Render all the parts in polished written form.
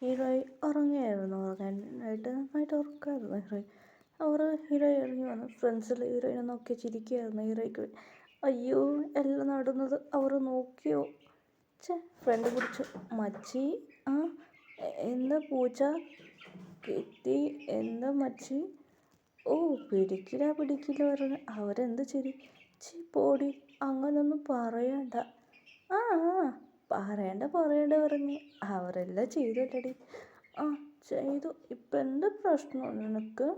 ഹീറോയി ഉറങ്ങിയായിരുന്നു. ഉറങ്ങാനായിട്ട് നന്നായിട്ട് ഉറക്കമായിരുന്നു ഹീറോയി. ഹീറോയി ഇറങ്ങി വന്നു. ഫ്രണ്ട്സിൽ ഹീറോയിനെ നോക്കി ചിരിക്കുകയായിരുന്നു. ഹീറോയ്ക്ക് അയ്യോ എല്ലാം നടുന്നത് അവർ നോക്കിയോ. ഫ്രണ്ട് പിടിച്ചു. മച്ചി ആ എന്താ പൂച്ച കിട്ടി എന്താ മച്ചി. ഓ പിടിക്കില്ല പറഞ്ഞ് അവരെന്ത് ചിരി. പോടി അങ്ങനൊന്നും പറയണ്ട. ആ പറയണ്ട പറഞ്ഞ് അവരെല്ലാം ചെയ്തല്ലടി. ആ ചെയ്തു. ഇപ്പം എന്താ പ്രശ്നം നിനക്ക്?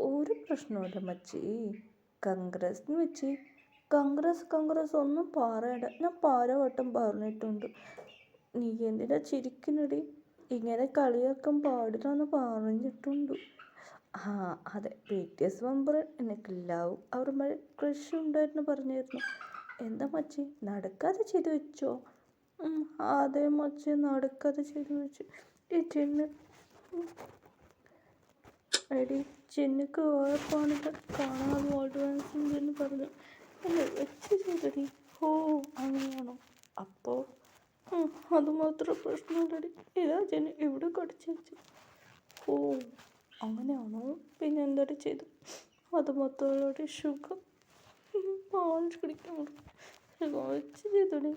ഒരു പ്രശ്നമില്ല മച്ചി. കൺഗ്രസ് മച്ചി. കൺഗ്രസ് ഒന്നും പറയണ്ട. ഞാൻ പലവട്ടം പറഞ്ഞിട്ടുണ്ട്. നീ എന്തിനാ ചിരിക്കുന്നടി? ഇങ്ങനെ കളിയാക്കാൻ പാടില്ലെന്ന് പറഞ്ഞിട്ടുണ്ട്. ആ അതെ BTS മെമ്പർ എനിക്ക് ലവ് അവർ ക്രഷ് ഉണ്ടായിരുന്നു പറഞ്ഞിരുന്നു. എന്താ മച്ചി നടക്കാതെ ചെയ്തു വെച്ചോ? അതെ മച്ചി നടക്കാതെ ചെയ്തു വെച്ചു. ഈ ചിന്ന് എടി ചിന്നുക്ക് ഉഴപ്പാണില്ല കാണാതെ അഡ്വാൻസിന്ന് പറഞ്ഞു അല്ലേ വെച്ച് ചെയ്തടി. ഓ അങ്ങനെയാണോ? അപ്പോൾ അതുമാത്രം പ്രശ്നമില്ലടി. ഇതാ ചിന്നു ഇവിടെ കടിച്ചു വെച്ചു. ഓ അങ്ങനെയാണോ? പിന്നെ എന്തടി ചെയ്തു? അത് മൊത്തം സുഖം പാൽ കുടിക്കാൻ വെച്ച് ചെയ്തടി.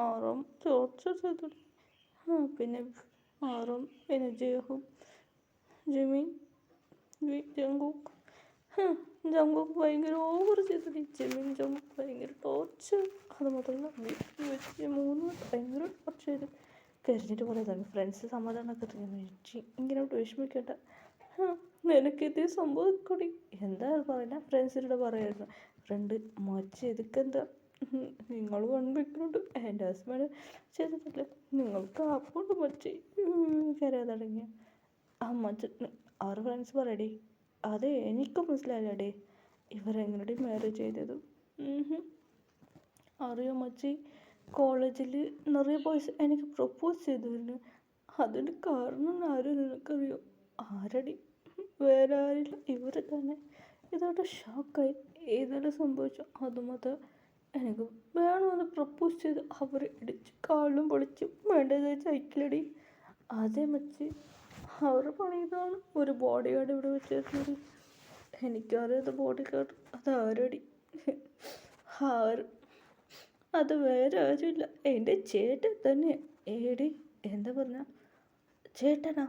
ആറും ചോർച്ച ചെയ്തടി. പിന്നെ ആറും പിന്നെ ജയഹും ജിമിൻ ജങ്കുക്ക് ഭയങ്കര ഓവർ ചെയ്തടി. ജിമിൻ ജങ്കുക്ക് ഭയങ്കര ടോർച്ചർ. അത് മാത്രമല്ല വെച്ച് 3 ഭയങ്കര ടോർച്ചർ ചെയ്ത് കരഞ്ഞിട്ട് പറയുന്നതാണ്. ഫ്രണ്ട്സ് സമാധാനമൊക്കെ വെച്ച് ഇങ്ങനോട്ട് വിഷമിക്കേണ്ട. നിനക്കിതേ സംഭവിക്കൂടി. എന്താ പറയില്ല. ഫ്രണ്ട്സിനോട് പറയായിരുന്നു. ഫ്രണ്ട് മച്ച് ഇതൊക്കെന്താ നിങ്ങൾ വൺപിക്കുന്നുണ്ട്. എൻ്റെ ഹസ്ബൻഡ് ചെയ്തിട്ടില്ല. നിങ്ങൾക്ക് അപ്പുണ്ട് മച്ചി കരയാൻ തുടങ്ങിയ മച്ച്. അവർ ഫ്രണ്ട്സ് പറയടി. അതെ എനിക്ക് മനസ്സിലായില്ലടേ ഇവരെങ്ങനെയാണ് മാരേജ് ചെയ്തത്. അറിയോ മച്ചി കോളേജിൽ നിറയെ ബോയ്സ് എനിക്ക് പ്രപ്പോസ് ചെയ്തിരുന്നു. അതിന് കാരണം ആരും നിനക്കറിയോ? ആരടി? വേറെ ആരില്ല ഇവർ തന്നെ. ഇതോടെ ഷോക്കായി. ഏതെല്ലാം സംഭവിച്ചു. അതുമാത്രം എനിക്ക് വേണമെന്ന് പ്രപ്പോസ് ചെയ്ത് അവർ ഇടിച്ച് കാലും പൊളിച്ച് വേണ്ടത് സൈക്കിളടി. അതേ മച്ചി അവർ പണിയതാണ്. ഒരു ബോഡി ഗാർഡ് ഇവിടെ വെച്ചിരുന്നത്. എനിക്കറിയാത്ത ബോഡി ഗാർഡ് അതാരടി? അത് വേറെ ആരുമില്ല എൻ്റെ ചേട്ടൻ തന്നെ. ഏടി എന്താ പറഞ്ഞ ചേട്ടനാ?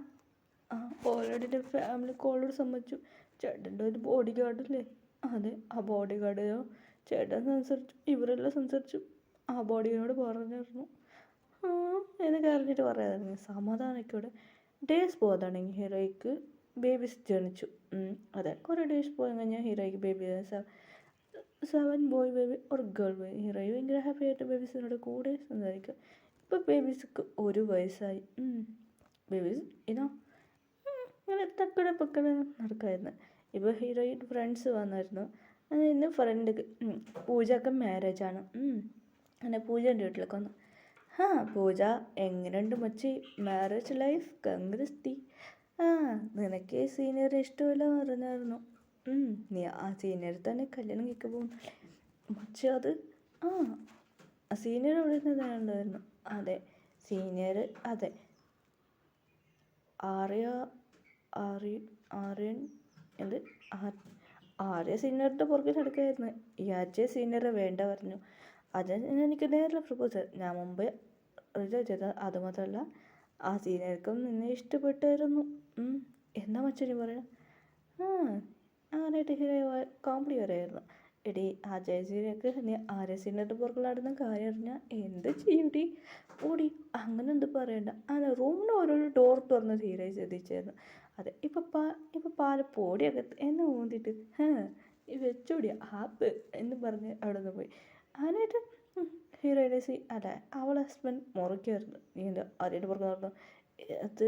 ഓൾറെഡി എൻ്റെ ഫാമിലി കോളോട് സമ്മതിച്ചു. ചേട്ടൻ്റെ ഒരു ബോഡി ഗാർഡില്ലേ? അതെ ആ ബോഡി ഗാർഡോ ചേട്ടൻ സംസാരിച്ചു. ഇവരെല്ലാം സംസാരിച്ചു. ആ ബോഡി ഗാർഡ് പറഞ്ഞിരുന്നു. എനിക്ക് അറിഞ്ഞിട്ട് പറയാമായിരുന്നു. സമാധാനമൊക്കെ ഡേയ്സ് പോകാതാണെങ്കിൽ ഹീറോയ്ക്ക് ബേബീസ് ജനിച്ചു. അതെ കുറേ ഡേയ്സ് പോയി കഴിഞ്ഞാൽ ഹീറോയ്ക്ക് ബേബി 7 ബോയ് ബേബി ഒരു ഗേൾ ബേബി. ഹീറോയി ഭയങ്കര ഹാപ്പി ആയിട്ട് ബേബീസിനോട് കൂടെ സംസാരിക്കുക. ഇപ്പോൾ ബേബീസ്ക്ക് 1 വയസ്സായി. ബേബീസ് ഇതാ ഇങ്ങനെ തക്കടെ പക്കടെ നടക്കായിരുന്നു. ഇപ്പോൾ ഹീറോയിൻ ഫ്രണ്ട്സ് വന്നായിരുന്നു. ഇന്ന് ഫ്രണ്ട് പൂജക്ക് മാരേജാണ്. അങ്ങനെ പൂജേൻ്റെ വീട്ടിലേക്ക് വന്നു. പൂജ എങ്ങനെയുണ്ട് മച്ചി മാരേജ് ലൈഫ്? കൺഗ്രസ്. നിനക്ക് സീനിയർ ഇഷ്ടമല്ല പറഞ്ഞായിരുന്നു. നീ ആ സീനിയർ തന്നെ കല്യാണം കഴിക്കാൻ പോകുന്നു മച്ചി. അത് സീനിയർ അവിടെ നിന്നുണ്ടായിരുന്നു. അതെ സീനിയർ. അതെ ആര്യൻ എന്ത് ആര്യ സീനിയറിൻ്റെ പുറകെ നടക്കായിരുന്നു. ഈ അജയ് സീനിയറെ വേണ്ട പറഞ്ഞു. അജയ് എനിക്ക് നേരിൽ പ്രപ്പോസ്. ഞാൻ മുമ്പേ റിജക്റ്റ് ചെയ്തത്. അതുമാത്രമല്ല ആ സീനിയർക്കും നിന്നെ ഇഷ്ടപ്പെട്ടായിരുന്നു. എന്താ മച്ചി പറയാം? അങ്ങനെയായിട്ട് ഹീറോ കോമഡി പറയായിരുന്നു. എടി അജയ് സീനിയർക്ക് നീ ആര്യ സീനിയറിൻ്റെ പുറകെ നടന്ന കാര്യം അറിഞ്ഞാൽ എന്ത് ചെയ്യൂടി? ഓടി അങ്ങനെ എന്ത് പറയണ്ട. റൂമിന് ഓരോരോ ഡോർ തുറന്ന് ഹീറോ ശ്രദ്ധിച്ചായിരുന്നു. അതെ ഇപ്പം പാലപ്പോടിയകത്ത് എന്നെ ഊന്നിട്ട് വെച്ചോടി ആപ്പ് എന്ന് പറഞ്ഞ് അവിടെ നിന്ന് പോയി. അങ്ങനെയായിട്ട് ഹീറോയുടെ അല്ല അവളെ ഹസ്ബൻഡ് മുറിക്കുമായിരുന്നു. നീ എന്താ ആര്യൻ്റെ പുറകെ നടന്നു? അത്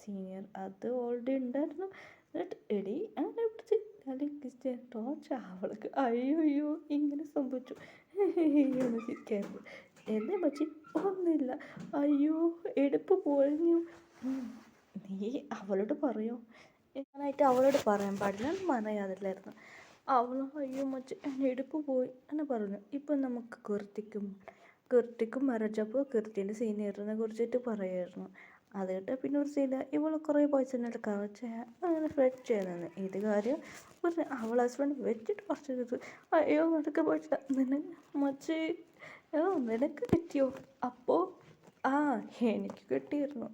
സീനിയർ അത് ഓൾറെഡി ഉണ്ടായിരുന്നു. എന്നിട്ട് എടി അങ്ങനെ പിടിച്ച് അല്ലെങ്കിൽ ടോർച്ച അവൾക്ക് അയ്യോ ഇങ്ങനെ സംഭവിച്ചു എന്ന് ചിരിക്കായിരുന്നു. എന്നെ മച്ചി ഒന്നുമില്ല. അയ്യോ എടുപ്പ് പൊളിഞ്ഞു. നീ അവളോട് പറയോ? ഞാനായിട്ട് അവളോട് പറയാൻ പാടില്ല പറയാതില്ലായിരുന്നു. അവൾ അയ്യോ മച്ചി എൻ്റെ എടുപ്പ് പോയി എന്ന് പറഞ്ഞു. ഇപ്പം നമുക്ക് കുർത്തിക്കും കീർത്തിക്കും മാരേജ് അപ്പോൾ കീർത്തിൻ്റെ സീനിയറിനെ കുറിച്ചിട്ട് പറയായിരുന്നു. അത് കേട്ടാൽ പിന്നെ ഒരു സീന ഇവൾ കുറേ ബോയ്സിനെ കറച്ച് അങ്ങനെ ഫ്ലഡ് ചെയ്യുന്നത് ഇത് കാര്യം പറഞ്ഞ് അവൾ ഹസ്ബൻഡ് വെച്ചിട്ട് കുറച്ച് അയ്യോ നിനക്ക് പോയിട്ടില്ല മച്ചി നിനക്ക് കിട്ടിയോ അപ്പോൾ ആ എനിക്ക് കിട്ടിയിരുന്നു.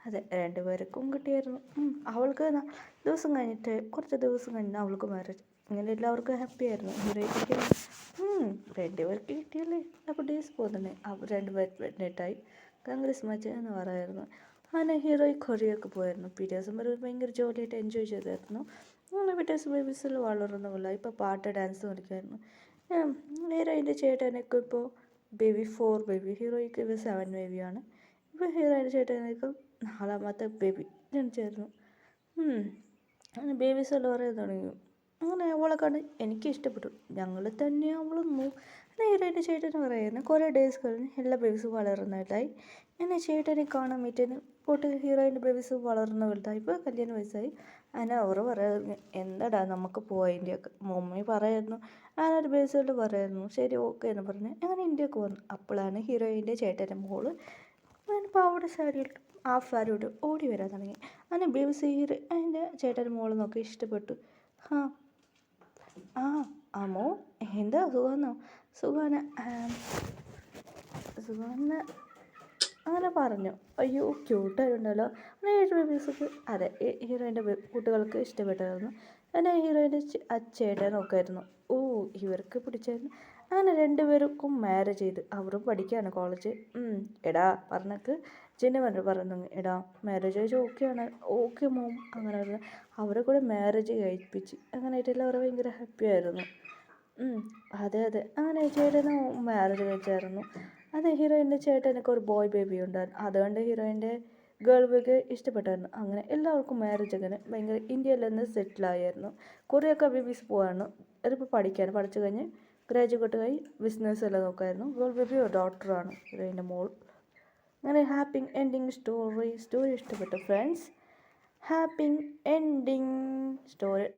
അതെ രണ്ടുപേർക്കും കിട്ടിയായിരുന്നു. അവൾക്ക് ദിവസം കഴിഞ്ഞിട്ട് കുറച്ച് ദിവസം കഴിഞ്ഞ് അവൾക്ക് മാരേജ്. അങ്ങനെ എല്ലാവർക്കും ഹാപ്പി ആയിരുന്നു. ഹീറോയ്ക്ക് രണ്ടുപേർക്ക് കിട്ടിയല്ലേ അപ്പോൾ ഡേയ്സ് പോകുന്നത്. അവർ രണ്ടുപേർ പ്രഗ്നൻ്റായി കോൺഗ്രസ് മാച്ച് എന്ന് പറയായിരുന്നു. അങ്ങനെ ഹീറോയി കൊറിയൊക്കെ പോയായിരുന്നു. പിറ്റേഴ്സും ഭയങ്കര ജോലിയായിട്ട് എൻജോയ് ചെയ്തായിരുന്നു. അങ്ങനെ പിറ്റേഴ്സ് ബേബീസിൽ വളർന്നുമില്ല. ഇപ്പോൾ പാട്ട് ഡാൻസ് കളിക്കുമായിരുന്നു. ഹീറോയിൻ്റെ ചേട്ടനൊക്കെ ഇപ്പോൾ ബേബി 4 ബേബി, ഹീറോയ്ക്ക് ഇപ്പോൾ 7 ബേബിയാണ്. ഇപ്പോൾ ഹീറോയിൻ്റെ ചേട്ടനൊക്കെ 4ാമത്തെ ബേബി ജനിച്ചായിരുന്നു. അങ്ങനെ ബേബീസ് എല്ലാം പറയാൻ തുടങ്ങി. അങ്ങനെ അവളെ കണ്ട് എനിക്ക് ഇഷ്ടപ്പെട്ടു. ഞങ്ങൾ തന്നെ അവളൊന്നു ഹീറോയിൻ്റെ ചേട്ടന് പറയുന്നത് കുറേ ഡേയ്സ് കഴിഞ്ഞ് എല്ലാ ബേബീസും വളർന്നതായി. എന്നെ ചേട്ടനെ കാണാൻ പറ്റിയെന്ന് പോട്ട് ഹീറോയിൻ്റെ ബേബീസ് വളർന്ന വലുതായി. ഇപ്പോൾ കല്യാണ വയസ്സായി. അങ്ങനെ അവർ പറയുന്നു എന്താടാ നമുക്ക് പോവാം ഇന്ത്യക്ക്. മമ്മി പറയായിരുന്നു. ഞാനൊരു ബേബീസോട് പറയായിരുന്നു ശരി ഓക്കെ എന്ന് പറഞ്ഞ് അങ്ങനെ ഇന്ത്യക്ക് വന്നു. അപ്പോഴാണ് ഹീറോയിൻ്റെ ചേട്ടൻ്റെ മോള് ഞാനിപ്പോൾ അവിടെ സാരിയിട്ട് ഹാഫ് സാരിയോട്ട് ഓടി വരാൻ തുടങ്ങി. അങ്ങനെ ബേബീസ് അതിൻ്റെ ചേട്ടൻ്റെ മോള് നോക്കി ഇഷ്ടപ്പെട്ടു. അമ്മോ എന്താ സുഖമെന്നോ സുഖമാണ് അങ്ങനെ പറഞ്ഞു. അയ്യോ ക്യൂട്ടായിട്ടുണ്ടല്ലോ. അങ്ങനെ ബേബീസൊക്കെ അതെ ഹീറോയിൻ്റെ കുട്ടികൾക്ക് ഇഷ്ടപ്പെട്ടായിരുന്നു. അങ്ങനെ ഹീറോയിൻ്റെ ചേട്ടൻ നോക്കായിരുന്നു. ഇവർക്ക് പിടിച്ചായിരുന്നു. അങ്ങനെ രണ്ടുപേർക്കും മാരേജ് ചെയ്ത് അവരും പഠിക്കുകയാണ് കോളേജ്. എടാ പറഞ്ഞക്ക് ജെന്നി പറഞ്ഞു എടാ മാരേജ് കഴിച്ച് ഓക്കെയാണ് ഓക്കെ മോം അങ്ങനെ പറഞ്ഞു. അവരെ കൂടെ മാരേജ് കഴിപ്പിച്ച് അങ്ങനെയായിട്ട് എല്ലാവരും ഭയങ്കര ഹാപ്പി ആയിരുന്നു. അതെ അങ്ങനെ ചേട്ടന് മാരേജ് കഴിച്ചായിരുന്നു. അതെ ഹീറോയിൻ്റെ ചേട്ടനൊക്കെ ഒരു ബോയ് ബേബി ഉണ്ടായിരുന്നു. അതുകൊണ്ട് ഹീറോയിൻ്റെ ഗേൾ ബേബിക്ക് ഇഷ്ടപ്പെട്ടായിരുന്നു. അങ്ങനെ എല്ലാവർക്കും മാരേജ് അങ്ങനെ ഭയങ്കര ഇന്ത്യയിൽ നിന്ന് സെറ്റിലായിരുന്നു. കുറേയൊക്കെ ബേബീസ് പോവാണ്. അതിപ്പോൾ പഠിച്ചു കഴിഞ്ഞ് ഗ്രാജുവേറ്റ് ആയി ബിസിനസ് എല്ലാം നോക്കായിരുന്നു. ഗേൾ ബേബി ഒരു ഡോക്ടറാണ് ഹീറോയിൻ്റെ മോൾ. അങ്ങനെ ഹാപ്പി എൻഡിങ് സ്റ്റോറി ഇഷ്ടപ്പെട്ടു ഫ്രണ്ട്സ്. Happy ending story.